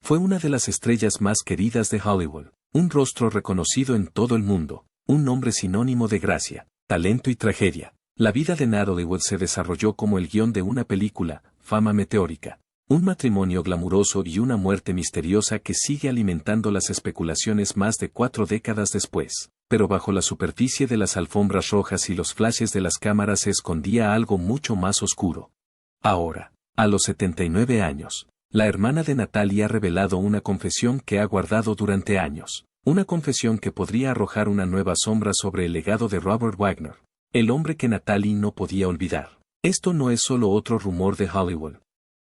Fue una de las estrellas más queridas de Hollywood, un rostro reconocido en todo el mundo, un nombre sinónimo de gracia, talento y tragedia. La vida de Natalie Wood se desarrolló como el guión de una película, Fama Meteórica. Un matrimonio glamuroso y una muerte misteriosa que sigue alimentando las especulaciones más de 4 décadas después. Pero bajo la superficie de las alfombras rojas y los flashes de las cámaras se escondía algo mucho más oscuro. Ahora, a los 79 años, la hermana de Natalie ha revelado una confesión que ha guardado durante años. Una confesión que podría arrojar una nueva sombra sobre el legado de Robert Wagner, el hombre que Natalie no podía olvidar. Esto no es solo otro rumor de Hollywood.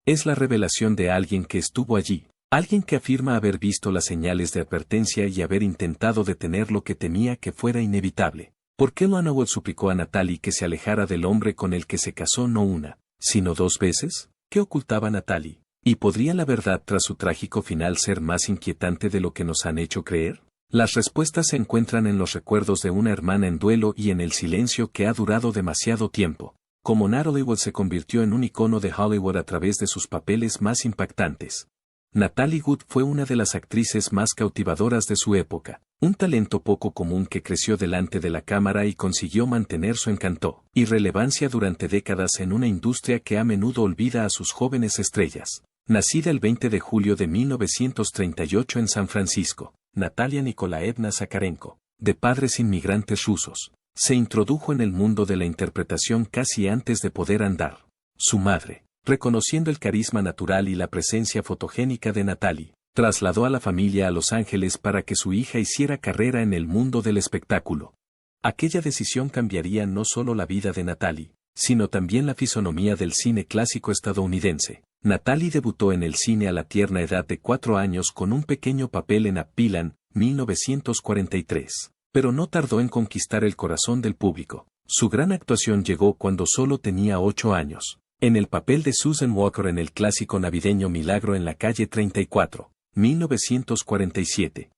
Es la revelación de alguien que estuvo allí, alguien que afirma haber visto las señales de advertencia y haber intentado detener lo que temía que fuera inevitable. ¿Por qué Lana Wood suplicó a Natalie que se alejara del hombre con el que se casó no una, sino 2 veces? ¿Qué ocultaba Natalie? ¿Y podría la verdad tras su trágico final ser más inquietante de lo que nos han hecho creer? Las respuestas se encuentran en los recuerdos de una hermana en duelo y en el silencio que ha durado demasiado tiempo. Como Natalie Wood se convirtió en un icono de Hollywood a través de sus papeles más impactantes. Natalie Wood fue una de las actrices más cautivadoras de su época, un talento poco común que creció delante de la cámara y consiguió mantener su encanto y relevancia durante décadas en una industria que a menudo olvida a sus jóvenes estrellas. Nacida el 20 de julio de 1938 en San Francisco, Natalia Nikolaevna Zakarenko, de padres inmigrantes rusos, se introdujo en el mundo de la interpretación casi antes de poder andar. Su madre, reconociendo el carisma natural y la presencia fotogénica de Natalie, trasladó a la familia a Los Ángeles para que su hija hiciera carrera en el mundo del espectáculo. Aquella decisión cambiaría no solo la vida de Natalie, sino también la fisonomía del cine clásico estadounidense. Natalie debutó en el cine a la tierna edad de 4 años con un pequeño papel en Appilan, 1943. Pero no tardó en conquistar el corazón del público. Su gran actuación llegó cuando solo tenía 8 años, en el papel de Susan Walker en el clásico navideño Milagro en la calle 34, 1947.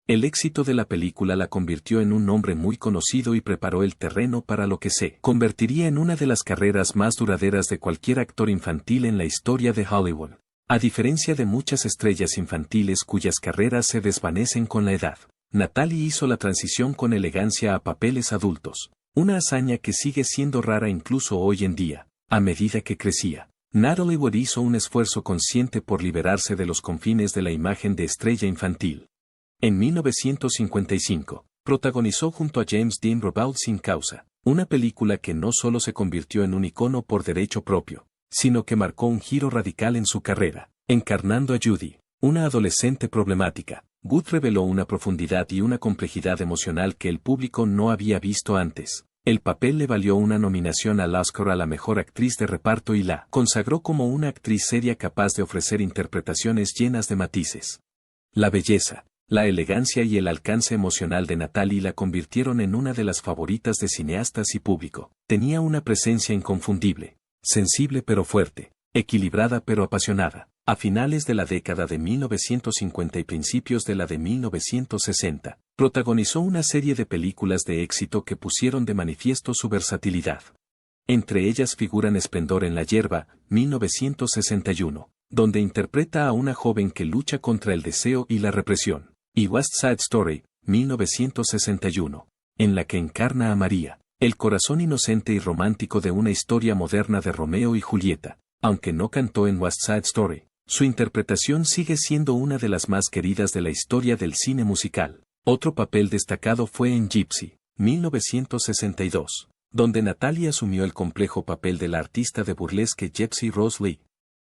El éxito de la película la convirtió en un nombre muy conocido y preparó el terreno para lo que se convertiría en una de las carreras más duraderas de cualquier actor infantil en la historia de Hollywood. A diferencia de muchas estrellas infantiles cuyas carreras se desvanecen con la edad, Natalie hizo la transición con elegancia a papeles adultos, una hazaña que sigue siendo rara incluso hoy en día. A medida que crecía, Natalie Wood hizo un esfuerzo consciente por liberarse de los confines de la imagen de estrella infantil. En 1955, protagonizó junto a James Dean Revolver Sin Causa, una película que no solo se convirtió en un icono por derecho propio, sino que marcó un giro radical en su carrera. Encarnando a Judy, una adolescente problemática, Wood reveló una profundidad y una complejidad emocional que el público no había visto antes. El papel le valió una nominación al Oscar a la mejor actriz de reparto y la consagró como una actriz seria capaz de ofrecer interpretaciones llenas de matices. La belleza, la elegancia y el alcance emocional de Natalie la convirtieron en una de las favoritas de cineastas y público. Tenía una presencia inconfundible, sensible pero fuerte, equilibrada pero apasionada. A finales de la década de 1950 y principios de la de 1960, protagonizó una serie de películas de éxito que pusieron de manifiesto su versatilidad. Entre ellas figuran Esplendor en la hierba, 1961, donde interpreta a una joven que lucha contra el deseo y la represión, y West Side Story, 1961, en la que encarna a María, el corazón inocente y romántico de una historia moderna de Romeo y Julieta. Aunque no cantó en West Side Story, su interpretación sigue siendo una de las más queridas de la historia del cine musical. Otro papel destacado fue en Gypsy, 1962, donde Natalie asumió el complejo papel de la artista de burlesque Gypsy Rose Lee.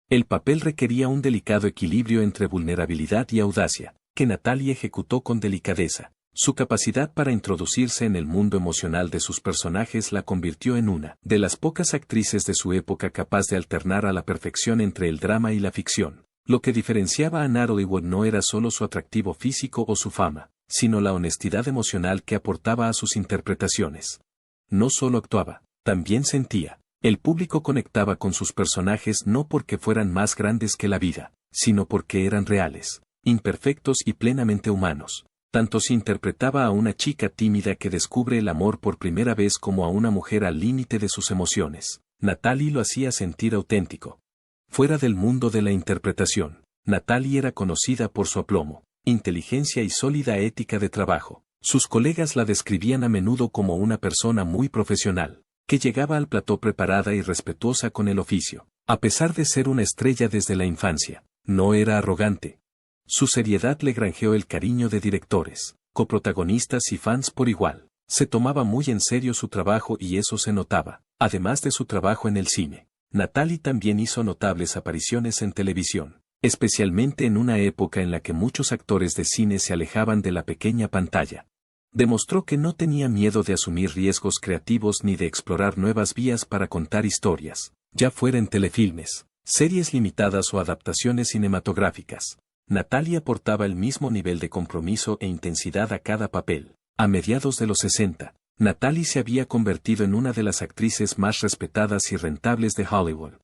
El papel requería un delicado equilibrio entre vulnerabilidad y audacia, que Natalie ejecutó con delicadeza. Su capacidad para introducirse en el mundo emocional de sus personajes la convirtió en una de las pocas actrices de su época capaz de alternar a la perfección entre el drama y la ficción. Lo que diferenciaba a Natalie Wood no era solo su atractivo físico o su fama, sino la honestidad emocional que aportaba a sus interpretaciones. No solo actuaba, también sentía. El público conectaba con sus personajes no porque fueran más grandes que la vida, sino porque eran reales, imperfectos y plenamente humanos. Tanto si interpretaba a una chica tímida que descubre el amor por primera vez como a una mujer al límite de sus emociones. Natalie lo hacía sentir auténtico. Fuera del mundo de la interpretación, Natalie era conocida por su aplomo, inteligencia y sólida ética de trabajo. Sus colegas la describían a menudo como una persona muy profesional, que llegaba al plató preparada y respetuosa con el oficio. A pesar de ser una estrella desde la infancia, no era arrogante. Su seriedad le granjeó el cariño de directores, coprotagonistas y fans por igual. Se tomaba muy en serio su trabajo y eso se notaba, además de su trabajo en el cine. Natalie también hizo notables apariciones en televisión, especialmente en una época en la que muchos actores de cine se alejaban de la pequeña pantalla. Demostró que no tenía miedo de asumir riesgos creativos ni de explorar nuevas vías para contar historias, ya fuera en telefilmes, series limitadas o adaptaciones cinematográficas. Natalie aportaba el mismo nivel de compromiso e intensidad a cada papel. A mediados de los 60, Natalie se había convertido en una de las actrices más respetadas y rentables de Hollywood.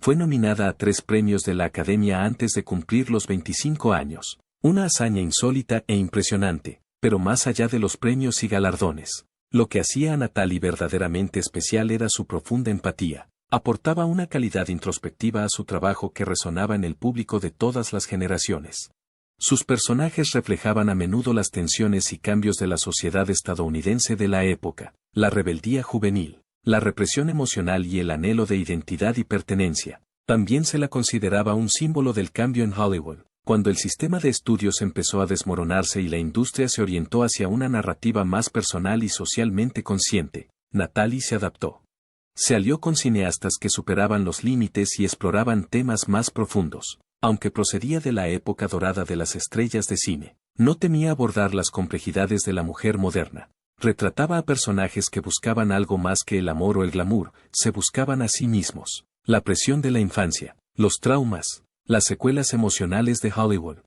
Fue nominada a 3 premios de la Academia antes de cumplir los 25 años, una hazaña insólita e impresionante, pero más allá de los premios y galardones. Lo que hacía a Natalie verdaderamente especial era su profunda empatía. Aportaba una calidad introspectiva a su trabajo que resonaba en el público de todas las generaciones. Sus personajes reflejaban a menudo las tensiones y cambios de la sociedad estadounidense de la época, la rebeldía juvenil, la represión emocional y el anhelo de identidad y pertenencia. También se la consideraba un símbolo del cambio en Hollywood, cuando el sistema de estudios empezó a desmoronarse y la industria se orientó hacia una narrativa más personal y socialmente consciente. Natalie se adaptó. Se alió con cineastas que superaban los límites y exploraban temas más profundos. Aunque procedía de la época dorada de las estrellas de cine, no temía abordar las complejidades de la mujer moderna. Retrataba a personajes que buscaban algo más que el amor o el glamour, se buscaban a sí mismos. La presión de la infancia, los traumas, las secuelas emocionales de Hollywood.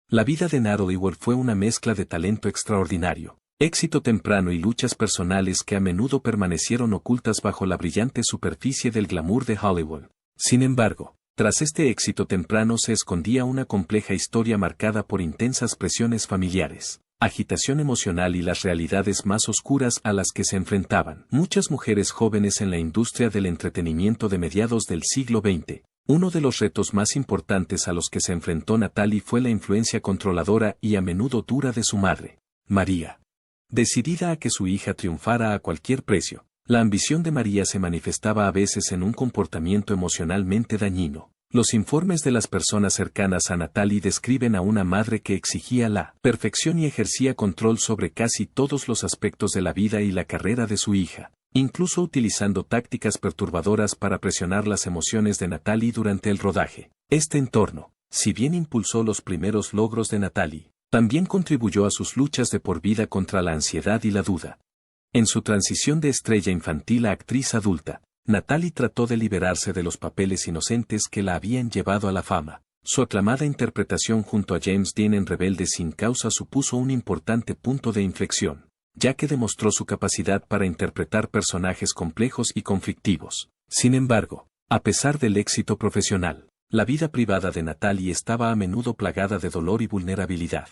La vida de Natalie Wood fue una mezcla de talento extraordinario, éxito temprano y luchas personales que a menudo permanecieron ocultas bajo la brillante superficie del glamour de Hollywood. Sin embargo, tras este éxito temprano se escondía una compleja historia marcada por intensas presiones familiares, agitación emocional y las realidades más oscuras a las que se enfrentaban muchas mujeres jóvenes en la industria del entretenimiento de mediados del siglo XX. Uno de los retos más importantes a los que se enfrentó Natalie fue la influencia controladora y a menudo dura de su madre, María. Decidida a que su hija triunfara a cualquier precio, la ambición de María se manifestaba a veces en un comportamiento emocionalmente dañino. Los informes de las personas cercanas a Natalie describen a una madre que exigía la perfección y ejercía control sobre casi todos los aspectos de la vida y la carrera de su hija, incluso utilizando tácticas perturbadoras para presionar las emociones de Natalie durante el rodaje. Este entorno, si bien impulsó los primeros logros de Natalie, también contribuyó a sus luchas de por vida contra la ansiedad y la duda. En su transición de estrella infantil a actriz adulta, Natalie trató de liberarse de los papeles inocentes que la habían llevado a la fama. Su aclamada interpretación junto a James Dean en Rebelde sin causa supuso un importante punto de inflexión, ya que demostró su capacidad para interpretar personajes complejos y conflictivos. Sin embargo, a pesar del éxito profesional, la vida privada de Natalie estaba a menudo plagada de dolor y vulnerabilidad.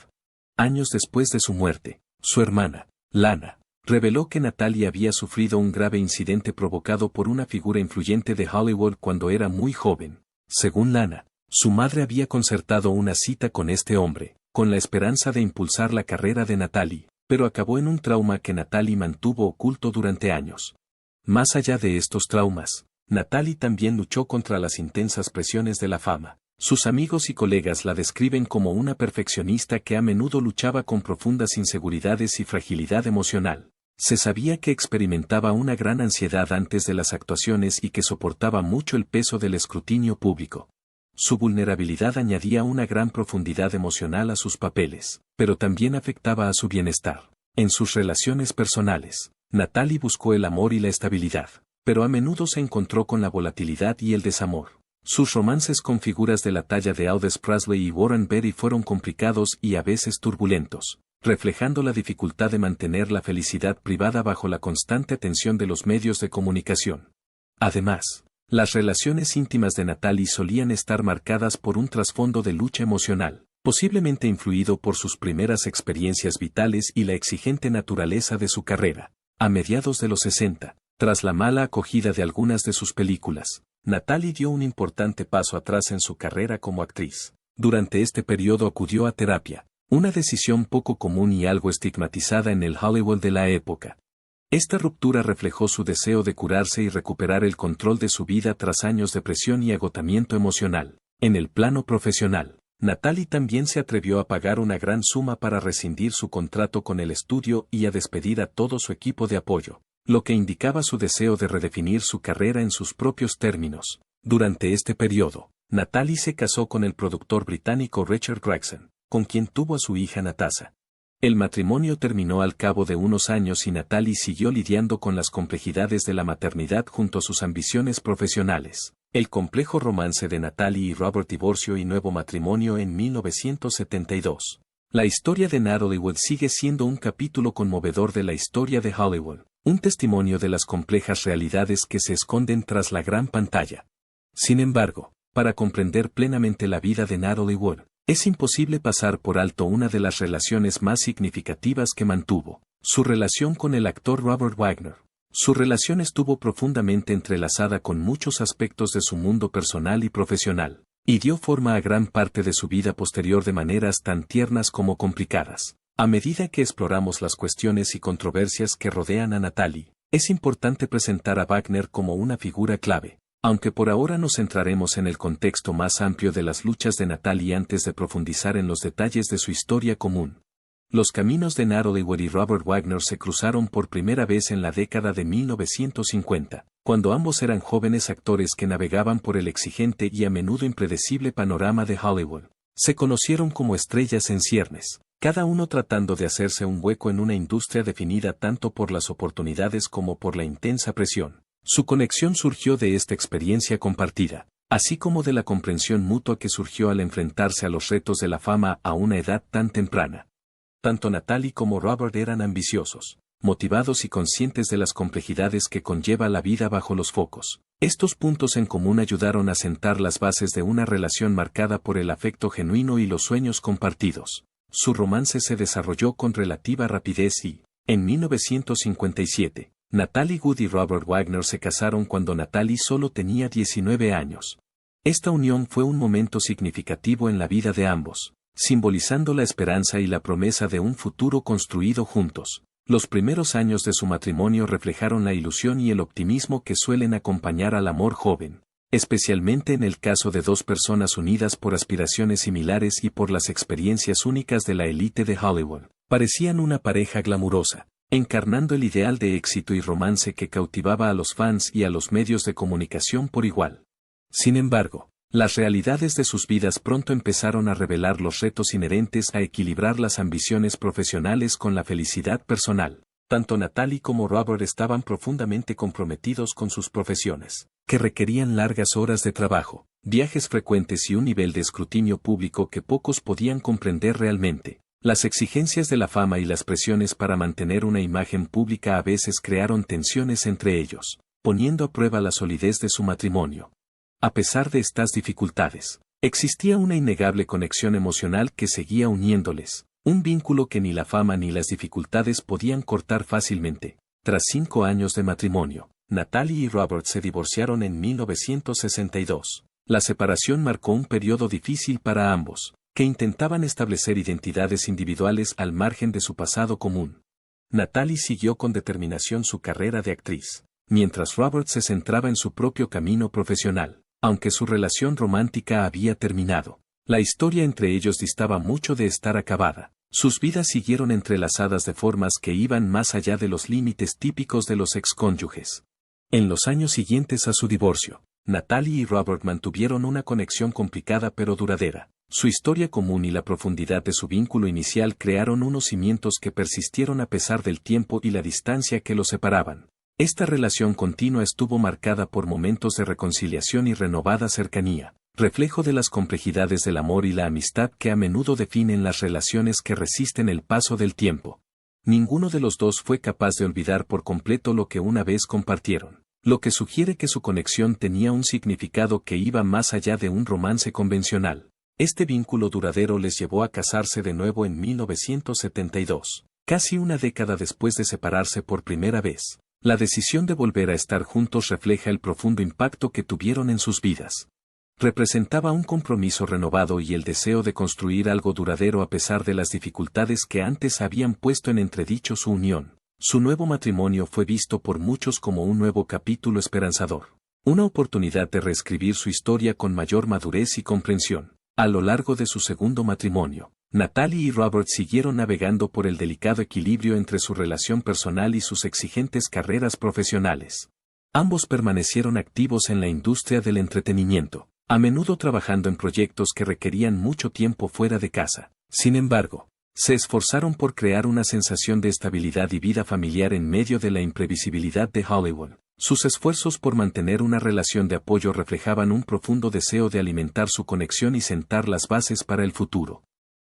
Años después de su muerte, su hermana, Lana, reveló que Natalie había sufrido un grave incidente provocado por una figura influyente de Hollywood cuando era muy joven. Según Lana, su madre había concertado una cita con este hombre, con la esperanza de impulsar la carrera de Natalie, pero acabó en un trauma que Natalie mantuvo oculto durante años. Más allá de estos traumas, Natalie también luchó contra las intensas presiones de la fama. Sus amigos y colegas la describen como una perfeccionista que a menudo luchaba con profundas inseguridades y fragilidad emocional. Se sabía que experimentaba una gran ansiedad antes de las actuaciones y que soportaba mucho el peso del escrutinio público. Su vulnerabilidad añadía una gran profundidad emocional a sus papeles, pero también afectaba a su bienestar. En sus relaciones personales, Natalie buscó el amor y la estabilidad, pero a menudo se encontró con la volatilidad y el desamor. Sus romances con figuras de la talla de Aldous Presley y Warren Beatty fueron complicados y a veces turbulentos, reflejando la dificultad de mantener la felicidad privada bajo la constante atención de los medios de comunicación. Además, las relaciones íntimas de Natalie solían estar marcadas por un trasfondo de lucha emocional, posiblemente influido por sus primeras experiencias vitales y la exigente naturaleza de su carrera. A mediados de los 60, tras la mala acogida de algunas de sus películas, Natalie dio un importante paso atrás en su carrera como actriz. Durante este periodo acudió a terapia, una decisión poco común y algo estigmatizada en el Hollywood de la época. Esta ruptura reflejó su deseo de curarse y recuperar el control de su vida tras años de presión y agotamiento emocional. En el plano profesional, Natalie también se atrevió a pagar una gran suma para rescindir su contrato con el estudio y a despedir a todo su equipo de apoyo, lo que indicaba su deseo de redefinir su carrera en sus propios términos. Durante este periodo, Natalie se casó con el productor británico Richard Gregson, con quien tuvo a su hija Natasha. El matrimonio terminó al cabo de unos años y Natalie siguió lidiando con las complejidades de la maternidad junto a sus ambiciones profesionales. El complejo romance de Natalie y Robert, divorcio y nuevo matrimonio en 1972. La historia de Natalie Wood sigue siendo un capítulo conmovedor de la historia de Hollywood, un testimonio de las complejas realidades que se esconden tras la gran pantalla. Sin embargo, para comprender plenamente la vida de Natalie Wood, es imposible pasar por alto una de las relaciones más significativas que mantuvo, su relación con el actor Robert Wagner. Su relación estuvo profundamente entrelazada con muchos aspectos de su mundo personal y profesional, y dio forma a gran parte de su vida posterior de maneras tan tiernas como complicadas. A medida que exploramos las cuestiones y controversias que rodean a Natalie, es importante presentar a Wagner como una figura clave. Aunque por ahora nos centraremos en el contexto más amplio de las luchas de Natalie antes de profundizar en los detalles de su historia común. Los caminos de Natalie Wood y Robert Wagner se cruzaron por primera vez en la década de 1950, cuando ambos eran jóvenes actores que navegaban por el exigente y a menudo impredecible panorama de Hollywood. Se conocieron como estrellas en ciernes, cada uno tratando de hacerse un hueco en una industria definida tanto por las oportunidades como por la intensa presión. Su conexión surgió de esta experiencia compartida, así como de la comprensión mutua que surgió al enfrentarse a los retos de la fama a una edad tan temprana. Tanto Natalie como Robert eran ambiciosos, motivados y conscientes de las complejidades que conlleva la vida bajo los focos. Estos puntos en común ayudaron a sentar las bases de una relación marcada por el afecto genuino y los sueños compartidos. Su romance se desarrolló con relativa rapidez y, en 1957, Natalie Wood y Robert Wagner se casaron cuando Natalie solo tenía 19 años. Esta unión fue un momento significativo en la vida de ambos, simbolizando la esperanza y la promesa de un futuro construido juntos. Los primeros años de su matrimonio reflejaron la ilusión y el optimismo que suelen acompañar al amor joven, especialmente en el caso de dos personas unidas por aspiraciones similares y por las experiencias únicas de la élite de Hollywood. Parecían una pareja glamurosa, encarnando el ideal de éxito y romance que cautivaba a los fans y a los medios de comunicación por igual. Sin embargo, las realidades de sus vidas pronto empezaron a revelar los retos inherentes a equilibrar las ambiciones profesionales con la felicidad personal. Tanto Natalie como Robert estaban profundamente comprometidos con sus profesiones, que requerían largas horas de trabajo, viajes frecuentes y un nivel de escrutinio público que pocos podían comprender realmente. Las exigencias de la fama y las presiones para mantener una imagen pública a veces crearon tensiones entre ellos, poniendo a prueba la solidez de su matrimonio. A pesar de estas dificultades, existía una innegable conexión emocional que seguía uniéndoles, un vínculo que ni la fama ni las dificultades podían cortar fácilmente. Tras 5 años de matrimonio, Natalie y Robert se divorciaron en 1962. La separación marcó un periodo difícil para ambos, que intentaban establecer identidades individuales al margen de su pasado común. Natalie siguió con determinación su carrera de actriz, mientras Robert se centraba en su propio camino profesional. Aunque su relación romántica había terminado, la historia entre ellos distaba mucho de estar acabada. Sus vidas siguieron entrelazadas de formas que iban más allá de los límites típicos de los excónyuges. En los años siguientes a su divorcio, Natalie y Robert mantuvieron una conexión complicada pero duradera. Su historia común y la profundidad de su vínculo inicial crearon unos cimientos que persistieron a pesar del tiempo y la distancia que los separaban. Esta relación continua estuvo marcada por momentos de reconciliación y renovada cercanía, reflejo de las complejidades del amor y la amistad que a menudo definen las relaciones que resisten el paso del tiempo. Ninguno de los dos fue capaz de olvidar por completo lo que una vez compartieron, lo que sugiere que su conexión tenía un significado que iba más allá de un romance convencional. Este vínculo duradero les llevó a casarse de nuevo en 1972, casi una década después de separarse por primera vez. La decisión de volver a estar juntos refleja el profundo impacto que tuvieron en sus vidas. Representaba un compromiso renovado y el deseo de construir algo duradero a pesar de las dificultades que antes habían puesto en entredicho su unión. Su nuevo matrimonio fue visto por muchos como un nuevo capítulo esperanzador. Una oportunidad de reescribir su historia con mayor madurez y comprensión. A lo largo de su segundo matrimonio, Natalie y Robert siguieron navegando por el delicado equilibrio entre su relación personal y sus exigentes carreras profesionales. Ambos permanecieron activos en la industria del entretenimiento, a menudo trabajando en proyectos que requerían mucho tiempo fuera de casa. Sin embargo, se esforzaron por crear una sensación de estabilidad y vida familiar en medio de la imprevisibilidad de Hollywood. Sus esfuerzos por mantener una relación de apoyo reflejaban un profundo deseo de alimentar su conexión y sentar las bases para el futuro.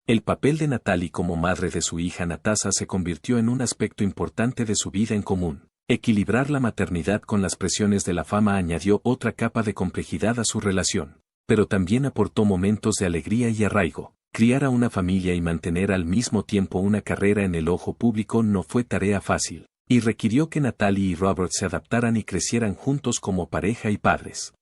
El papel de Natalie como madre de su hija Natasha se convirtió en un aspecto importante de su vida en común. Equilibrar la maternidad con las presiones de la fama añadió otra capa de complejidad a su relación, pero también aportó momentos de alegría y arraigo. Criar a una familia y mantener al mismo tiempo una carrera en el ojo público no fue tarea fácil, y requirió que Natalie y Robert se adaptaran y crecieran juntos como pareja y padres.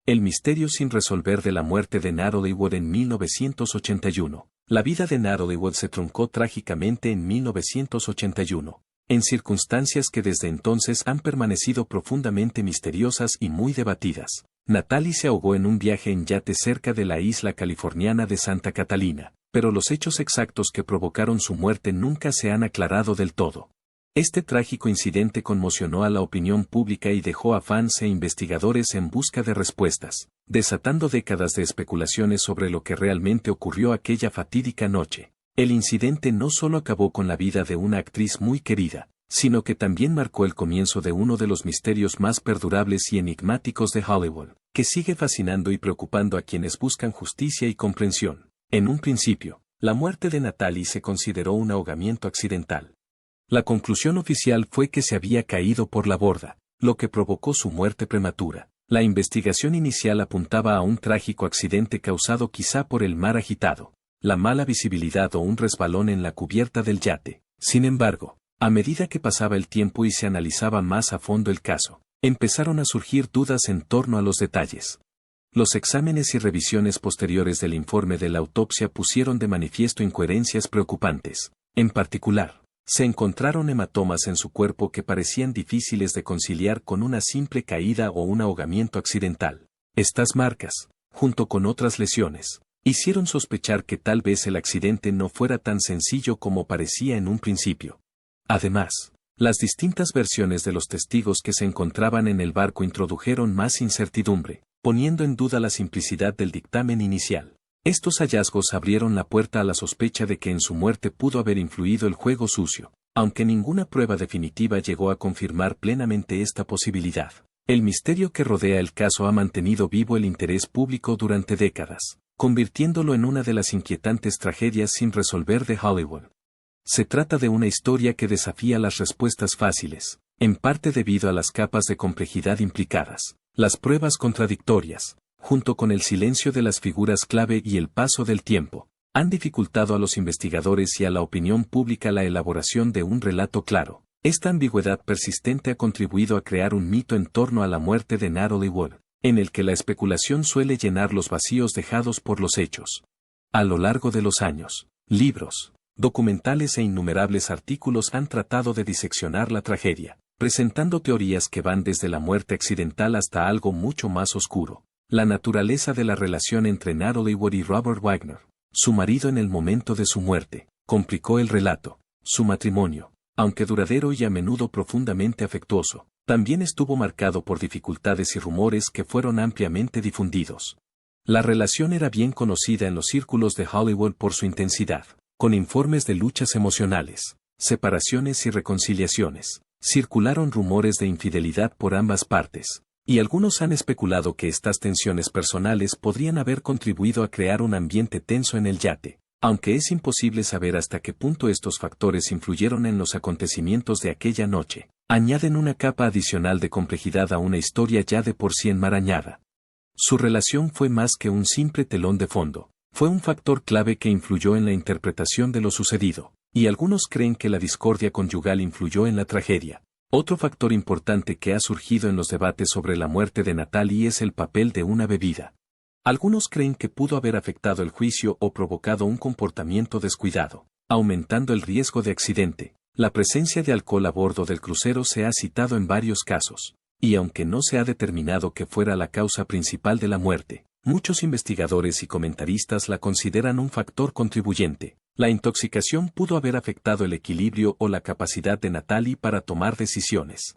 El misterio sin resolver de la muerte de Natalie Wood en 1981. La vida de Natalie Wood se truncó trágicamente en 1981, en circunstancias que desde entonces han permanecido profundamente misteriosas y muy debatidas. Natalie se ahogó en un viaje en yate cerca de la isla californiana de Santa Catalina, pero los hechos exactos que provocaron su muerte nunca se han aclarado del todo. Este trágico incidente conmocionó a la opinión pública y dejó a fans e investigadores en busca de respuestas, desatando décadas de especulaciones sobre lo que realmente ocurrió aquella fatídica noche. El incidente no solo acabó con la vida de una actriz muy querida, sino que también marcó el comienzo de uno de los misterios más perdurables y enigmáticos de Hollywood, que sigue fascinando y preocupando a quienes buscan justicia y comprensión. En un principio, la muerte de Natalie se consideró un ahogamiento accidental. La conclusión oficial fue que se había caído por la borda, lo que provocó su muerte prematura. La investigación inicial apuntaba a un trágico accidente causado quizá por el mar agitado, la mala visibilidad o un resbalón en la cubierta del yate. Sin embargo, a medida que pasaba el tiempo y se analizaba más a fondo el caso, empezaron a surgir dudas en torno a los detalles. Los exámenes y revisiones posteriores del informe de la autopsia pusieron de manifiesto incoherencias preocupantes. En particular, se encontraron hematomas en su cuerpo que parecían difíciles de conciliar con una simple caída o un ahogamiento accidental. Estas marcas, junto con otras lesiones, hicieron sospechar que tal vez el accidente no fuera tan sencillo como parecía en un principio. Además, las distintas versiones de los testigos que se encontraban en el barco introdujeron más incertidumbre, poniendo en duda la simplicidad del dictamen inicial. Estos hallazgos abrieron la puerta a la sospecha de que en su muerte pudo haber influido el juego sucio, aunque ninguna prueba definitiva llegó a confirmar plenamente esta posibilidad. El misterio que rodea el caso ha mantenido vivo el interés público durante décadas, convirtiéndolo en una de las inquietantes tragedias sin resolver de Hollywood. Se trata de una historia que desafía las respuestas fáciles, en parte debido a las capas de complejidad implicadas, las pruebas contradictorias, junto con el silencio de las figuras clave y el paso del tiempo, han dificultado a los investigadores y a la opinión pública la elaboración de un relato claro. Esta ambigüedad persistente ha contribuido a crear un mito en torno a la muerte de Natalie Wood, en el que la especulación suele llenar los vacíos dejados por los hechos. A lo largo de los años, libros, documentales e innumerables artículos han tratado de diseccionar la tragedia, presentando teorías que van desde la muerte accidental hasta algo mucho más oscuro. La naturaleza de la relación entre Natalie Wood y Robert Wagner, su marido en el momento de su muerte, complicó el relato. Su matrimonio, aunque duradero y a menudo profundamente afectuoso, también estuvo marcado por dificultades y rumores que fueron ampliamente difundidos. La relación era bien conocida en los círculos de Hollywood por su intensidad, con informes de luchas emocionales, separaciones y reconciliaciones. Circularon rumores de infidelidad por ambas partes, y algunos han especulado que estas tensiones personales podrían haber contribuido a crear un ambiente tenso en el yate, aunque es imposible saber hasta qué punto estos factores influyeron en los acontecimientos de aquella noche. Añaden una capa adicional de complejidad a una historia ya de por sí enmarañada. Su relación fue más que un simple telón de fondo, fue un factor clave que influyó en la interpretación de lo sucedido, y algunos creen que la discordia conyugal influyó en la tragedia. Otro factor importante que ha surgido en los debates sobre la muerte de Natalie es el papel de una bebida. Algunos creen que pudo haber afectado el juicio o provocado un comportamiento descuidado, aumentando el riesgo de accidente. La presencia de alcohol a bordo del crucero se ha citado en varios casos, y aunque no se ha determinado que fuera la causa principal de la muerte, muchos investigadores y comentaristas la consideran un factor contribuyente. La intoxicación pudo haber afectado el equilibrio o la capacidad de Natalie para tomar decisiones.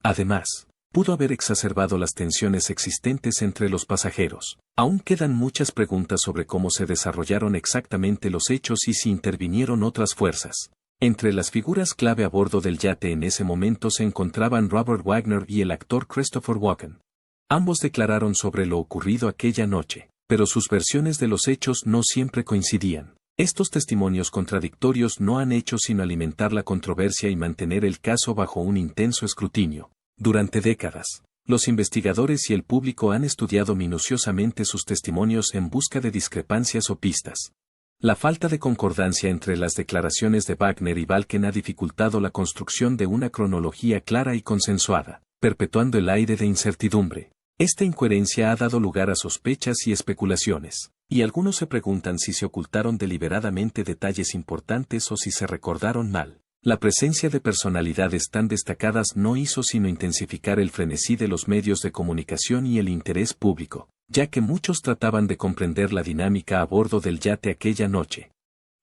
Además, pudo haber exacerbado las tensiones existentes entre los pasajeros. Aún quedan muchas preguntas sobre cómo se desarrollaron exactamente los hechos y si intervinieron otras fuerzas. Entre las figuras clave a bordo del yate en ese momento se encontraban Robert Wagner y el actor Christopher Walken. Ambos declararon sobre lo ocurrido aquella noche, pero sus versiones de los hechos no siempre coincidían. Estos testimonios contradictorios no han hecho sino alimentar la controversia y mantener el caso bajo un intenso escrutinio. Durante décadas, los investigadores y el público han estudiado minuciosamente sus testimonios en busca de discrepancias o pistas. La falta de concordancia entre las declaraciones de Wagner y Walken ha dificultado la construcción de una cronología clara y consensuada, perpetuando el aire de incertidumbre. Esta incoherencia ha dado lugar a sospechas y especulaciones, y algunos se preguntan si se ocultaron deliberadamente detalles importantes o si se recordaron mal. La presencia de personalidades tan destacadas no hizo sino intensificar el frenesí de los medios de comunicación y el interés público, ya que muchos trataban de comprender la dinámica a bordo del yate aquella noche.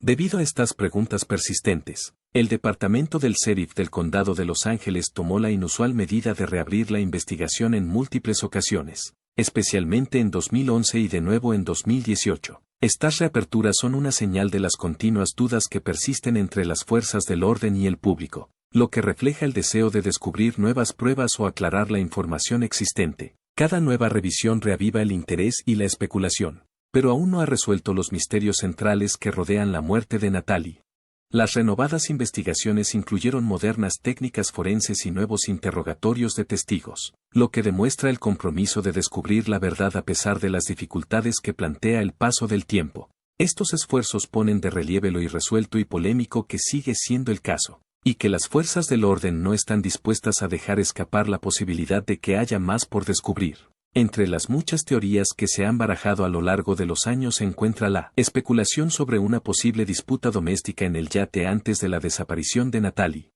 Debido a estas preguntas persistentes, el Departamento del Sheriff del Condado de Los Ángeles tomó la inusual medida de reabrir la investigación en múltiples ocasiones, especialmente en 2011 y de nuevo en 2018. Estas reaperturas son una señal de las continuas dudas que persisten entre las fuerzas del orden y el público, lo que refleja el deseo de descubrir nuevas pruebas o aclarar la información existente. Cada nueva revisión reaviva el interés y la especulación, pero aún no ha resuelto los misterios centrales que rodean la muerte de Natalie. Las renovadas investigaciones incluyeron modernas técnicas forenses y nuevos interrogatorios de testigos, lo que demuestra el compromiso de descubrir la verdad a pesar de las dificultades que plantea el paso del tiempo. Estos esfuerzos ponen de relieve lo irresuelto y polémico que sigue siendo el caso, y que las fuerzas del orden no están dispuestas a dejar escapar la posibilidad de que haya más por descubrir. Entre las muchas teorías que se han barajado a lo largo de los años se encuentra la especulación sobre una posible disputa doméstica en el yate antes de la desaparición de Natalie.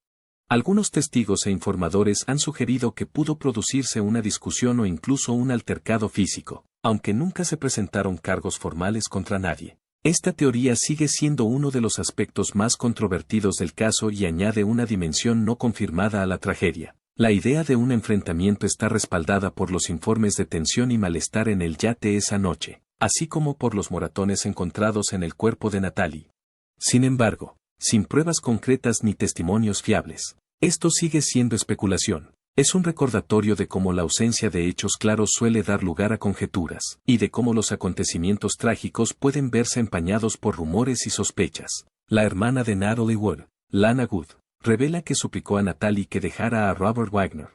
Algunos testigos e informadores han sugerido que pudo producirse una discusión o incluso un altercado físico, aunque nunca se presentaron cargos formales contra nadie. Esta teoría sigue siendo uno de los aspectos más controvertidos del caso y añade una dimensión no confirmada a la tragedia. La idea de un enfrentamiento está respaldada por los informes de tensión y malestar en el yate esa noche, así como por los moratones encontrados en el cuerpo de Natalie. Sin embargo, sin pruebas concretas ni testimonios fiables, esto sigue siendo especulación. Es un recordatorio de cómo la ausencia de hechos claros suele dar lugar a conjeturas, y de cómo los acontecimientos trágicos pueden verse empañados por rumores y sospechas. La hermana de Natalie Wood, Lana Wood, revela que suplicó a Natalie que dejara a Robert Wagner.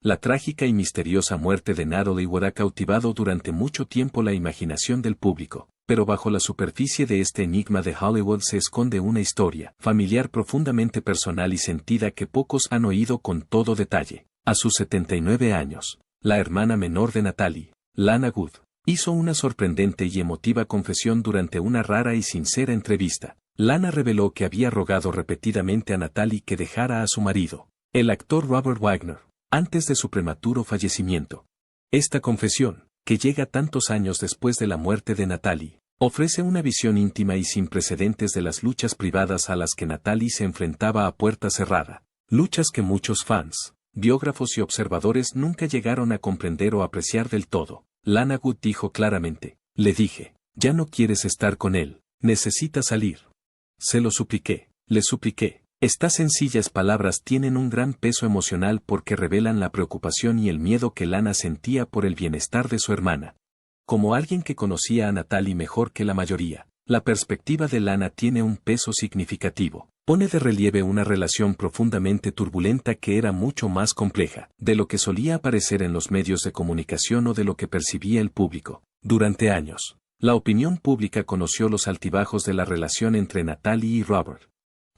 La trágica y misteriosa muerte de Natalie Wood ha cautivado durante mucho tiempo la imaginación del público, pero bajo la superficie de este enigma de Hollywood se esconde una historia familiar profundamente personal y sentida que pocos han oído con todo detalle. A sus 79 años, la hermana menor de Natalie, Lana Wood, hizo una sorprendente y emotiva confesión durante una rara y sincera entrevista. Lana reveló que había rogado repetidamente a Natalie que dejara a su marido, el actor Robert Wagner, antes de su prematuro fallecimiento. Esta confesión, que llega tantos años después de la muerte de Natalie, ofrece una visión íntima y sin precedentes de las luchas privadas a las que Natalie se enfrentaba a puerta cerrada, luchas que muchos fans, biógrafos y observadores nunca llegaron a comprender o apreciar del todo. Lana Wood dijo claramente: "Le dije, ya no quieres estar con él, necesitas salir. Se lo supliqué, le supliqué". Estas sencillas palabras tienen un gran peso emocional porque revelan la preocupación y el miedo que Lana sentía por el bienestar de su hermana. Como alguien que conocía a Natalie mejor que la mayoría, la perspectiva de Lana tiene un peso significativo. Pone de relieve una relación profundamente turbulenta que era mucho más compleja de lo que solía aparecer en los medios de comunicación o de lo que percibía el público. Durante años, la opinión pública conoció los altibajos de la relación entre Natalie y Robert.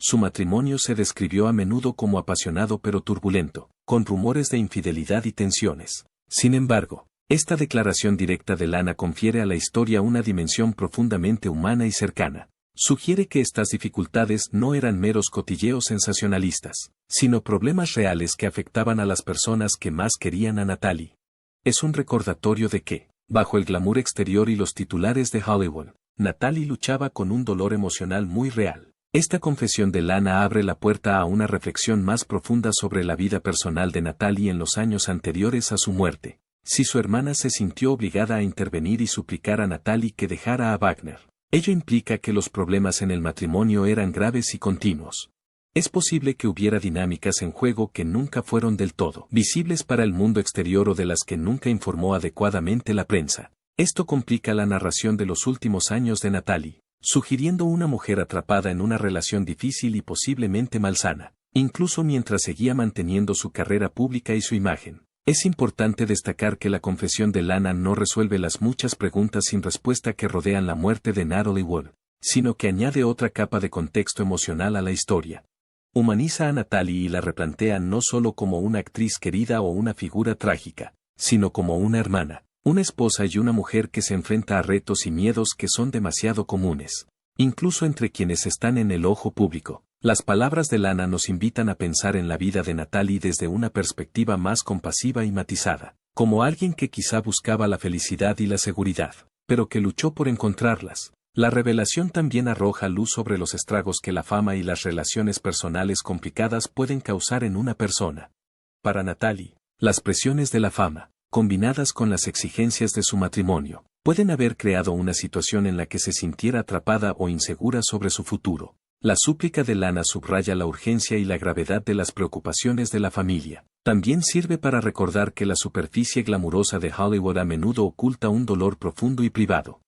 Su matrimonio se describió a menudo como apasionado pero turbulento, con rumores de infidelidad y tensiones. Sin embargo, Esta declaración directa de Lana confiere a la historia una dimensión profundamente humana y cercana. Sugiere que estas dificultades no eran meros cotilleos sensacionalistas, sino problemas reales que afectaban a las personas que más querían a Natalie. Es un recordatorio de que, bajo el glamour exterior y los titulares de Hollywood, Natalie luchaba con un dolor emocional muy real. Esta confesión de Lana abre la puerta a una reflexión más profunda sobre la vida personal de Natalie en los años anteriores a su muerte. Si su hermana se sintió obligada a intervenir y suplicar a Natalie que dejara a Wagner, ello implica que los problemas en el matrimonio eran graves y continuos. Es posible que hubiera dinámicas en juego que nunca fueron del todo visibles para el mundo exterior o de las que nunca informó adecuadamente la prensa. Esto complica la narración de los últimos años de Natalie, sugiriendo una mujer atrapada en una relación difícil y posiblemente malsana, incluso mientras seguía manteniendo su carrera pública y su imagen. Es importante destacar que la confesión de Lana no resuelve las muchas preguntas sin respuesta que rodean la muerte de Natalie Wood, sino que añade otra capa de contexto emocional a la historia. Humaniza a Natalie y la replantea no solo como una actriz querida o una figura trágica, sino como una hermana, una esposa y una mujer que se enfrenta a retos y miedos que son demasiado comunes, incluso entre quienes están en el ojo público. Las palabras de Lana nos invitan a pensar en la vida de Natalie desde una perspectiva más compasiva y matizada, como alguien que quizá buscaba la felicidad y la seguridad, pero que luchó por encontrarlas. La revelación también arroja luz sobre los estragos que la fama y las relaciones personales complicadas pueden causar en una persona. Para Natalie, las presiones de la fama, combinadas con las exigencias de su matrimonio, pueden haber creado una situación en la que se sintiera atrapada o insegura sobre su futuro. La súplica de Lana subraya la urgencia y la gravedad de las preocupaciones de la familia. También sirve para recordar que la superficie glamurosa de Hollywood a menudo oculta un dolor profundo y privado.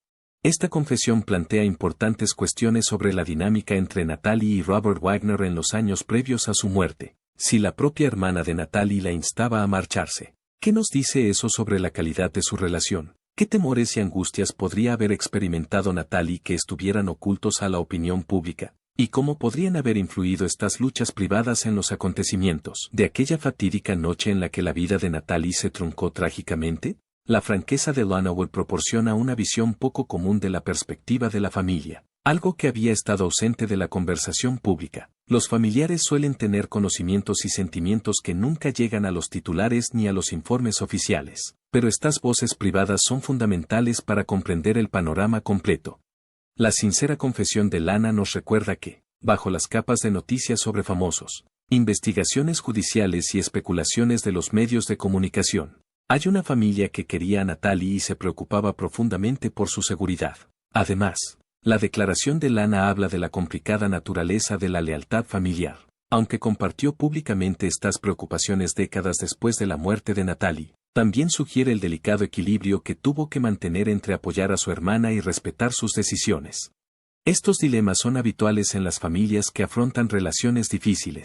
Esta confesión plantea importantes cuestiones sobre la dinámica entre Natalie y Robert Wagner en los años previos a su muerte. Si la propia hermana de Natalie la instaba a marcharse, ¿qué nos dice eso sobre la calidad de su relación? ¿Qué temores y angustias podría haber experimentado Natalie que estuvieran ocultos a la opinión pública? ¿Y cómo podrían haber influido estas luchas privadas en los acontecimientos de aquella fatídica noche en la que la vida de Natalie se truncó trágicamente? La franqueza de Lana Wood proporciona una visión poco común de la perspectiva de la familia, algo que había estado ausente de la conversación pública. Los familiares suelen tener conocimientos y sentimientos que nunca llegan a los titulares ni a los informes oficiales, pero estas voces privadas son fundamentales para comprender el panorama completo. La sincera confesión de Lana nos recuerda que, bajo las capas de noticias sobre famosos, investigaciones judiciales y especulaciones de los medios de comunicación, hay una familia que quería a Natalie y se preocupaba profundamente por su seguridad. Además, la declaración de Lana habla de la complicada naturaleza de la lealtad familiar. Aunque compartió públicamente estas preocupaciones décadas después de la muerte de Natalie, también sugiere el delicado equilibrio que tuvo que mantener entre apoyar a su hermana y respetar sus decisiones. Estos dilemas son habituales en las familias que afrontan relaciones difíciles.